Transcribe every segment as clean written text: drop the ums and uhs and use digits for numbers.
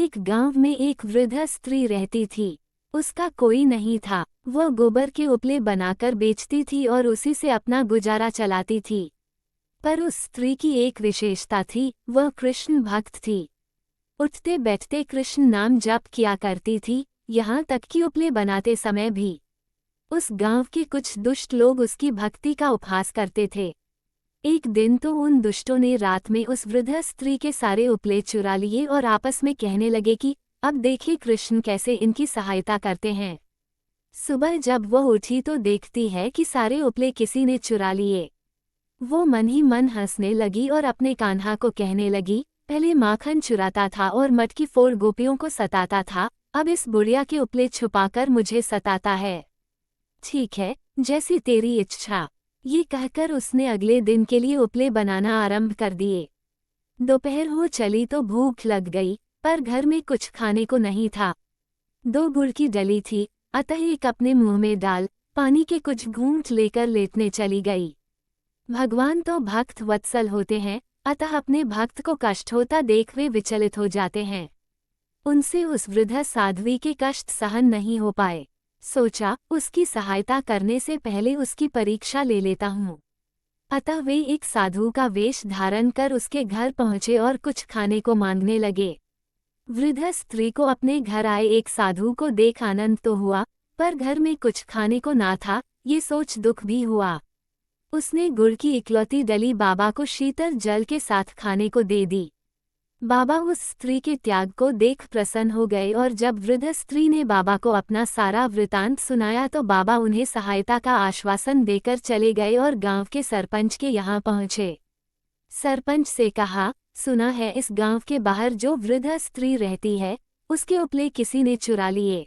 एक गांव में एक वृद्ध स्त्री रहती थी। उसका कोई नहीं था। वह गोबर के उपले बनाकर बेचती थी और उसी से अपना गुजारा चलाती थी। पर उस स्त्री की एक विशेषता थी, वह कृष्ण भक्त थी। उठते बैठते कृष्ण नाम जप किया करती थी, यहाँ तक कि उपले बनाते समय भी। उस गांव के कुछ दुष्ट लोग उसकी भक्ति का उपहास करते थे। एक दिन तो उन दुष्टों ने रात में उस वृद्ध स्त्री के सारे उपले चुरा लिए और आपस में कहने लगे कि अब देखिए कृष्ण कैसे इनकी सहायता करते हैं। सुबह जब वह उठी तो देखती है कि सारे उपले किसी ने चुरा लिए। वो मन ही मन हंसने लगी और अपने कान्हा को कहने लगी, पहले माखन चुराता था और मटकी फोड़ गोपियों को सताता था, अब इस बुढ़िया के उपले छुपाकर मुझे सताता है। ठीक है, जैसी तेरी इच्छा। ये कहकर उसने अगले दिन के लिए उपले बनाना आरंभ कर दिए। दोपहर हो चली तो भूख लग गई, पर घर में कुछ खाने को नहीं था। 2 गुड़ की डली थी, अतः एक अपने मुंह में डाल पानी के कुछ घूंट लेकर लेटने चली गई। भगवान तो भक्त वत्सल होते हैं, अतः अपने भक्त को कष्ट होता देख वे विचलित हो जाते हैं। उनसे उस वृद्ध साध्वी के कष्ट सहन नहीं हो पाए। सोचा, उसकी सहायता करने से पहले उसकी परीक्षा ले लेता हूँ। अतः वे एक साधु का वेश धारण कर उसके घर पहुँचे और कुछ खाने को मांगने लगे। वृद्ध स्त्री को अपने घर आए एक साधु को देख आनंद तो हुआ, पर घर में कुछ खाने को ना था, ये सोच दुख भी हुआ। उसने गुड़ की इकलौती डली बाबा को शीतल जल के साथ खाने को दे दी। बाबा उस स्त्री के त्याग को देख प्रसन्न हो गए और जब वृद्ध स्त्री ने बाबा को अपना सारा वृतांत सुनाया तो बाबा उन्हें सहायता का आश्वासन देकर चले गए और गांव के सरपंच के यहाँ पहुँचे। सरपंच से कहा, सुना है इस गांव के बाहर जो वृद्ध स्त्री रहती है, उसके उपले किसी ने चुरा लिए।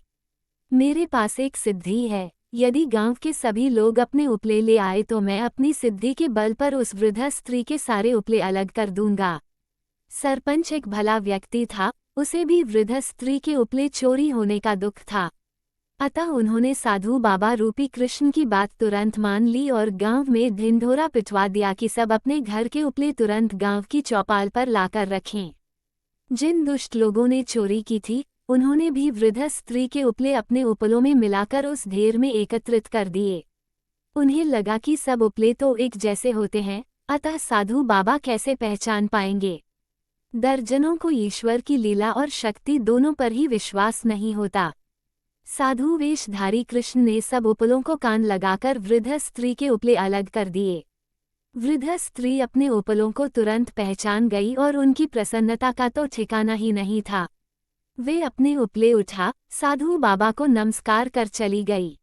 मेरे पास एक सिद्धि है, यदि गांव के सभी लोग अपने उपले ले आए तो मैं अपनी सिद्धि के बल पर उस वृद्ध स्त्री के सारे उपले अलग कर दूंगा। सरपंच एक भला व्यक्ति था, उसे भी वृद्ध स्त्री के उपले चोरी होने का दुख था। अतः उन्होंने साधु बाबा रूपी कृष्ण की बात तुरंत मान ली और गांव में ढिंढोरा पिटवा दिया कि सब अपने घर के उपले तुरंत गांव की चौपाल पर लाकर रखें। जिन दुष्ट लोगों ने चोरी की थी, उन्होंने भी वृद्ध स्त्री के उपले अपने उपलों में मिलाकर उस ढेर में एकत्रित कर दिए। उन्हें लगा कि सब उपले तो एक जैसे होते हैं, अतः साधु बाबा कैसे पहचान पाएंगे। दर्जनों को ईश्वर की लीला और शक्ति दोनों पर ही विश्वास नहीं होता। साधु वेशधारी कृष्ण ने सब उपलों को कान लगाकर वृद्ध स्त्री के उपले अलग कर दिए। वृद्ध स्त्री अपने उपलों को तुरंत पहचान गई और उनकी प्रसन्नता का तो ठिकाना ही नहीं था। वे अपने उपले उठा साधु बाबा को नमस्कार कर चली गई।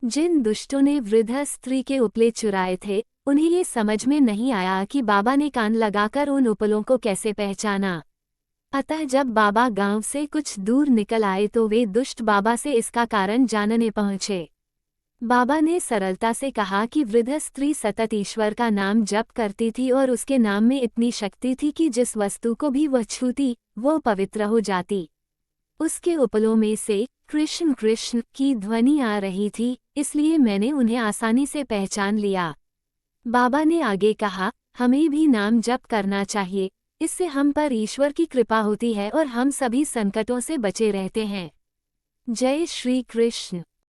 जिन दुष्टों ने वृद्ध स्त्री के उपले चुराए थे, उन्हें ये समझ में नहीं आया कि बाबा ने कान लगाकर उन उपलों को कैसे पहचाना। अतः जब बाबा गांव से कुछ दूर निकल आए तो वे दुष्ट बाबा से इसका कारण जानने पहुँचे। बाबा ने सरलता से कहा कि वृद्ध स्त्री सतत ईश्वर का नाम जप करती थी और उसके नाम में इतनी शक्ति थी कि जिस वस्तु को भी वह छूती, वो पवित्र हो जाती। उसके उपलों में से कृष्ण कृष्ण की ध्वनि आ रही थी, इसलिए मैंने उन्हें आसानी से पहचान लिया। बाबा ने आगे कहा, हमें भी नाम जप करना चाहिए, इससे हम पर ईश्वर की कृपा होती है और हम सभी संकटों से बचे रहते हैं। जय श्री कृष्ण।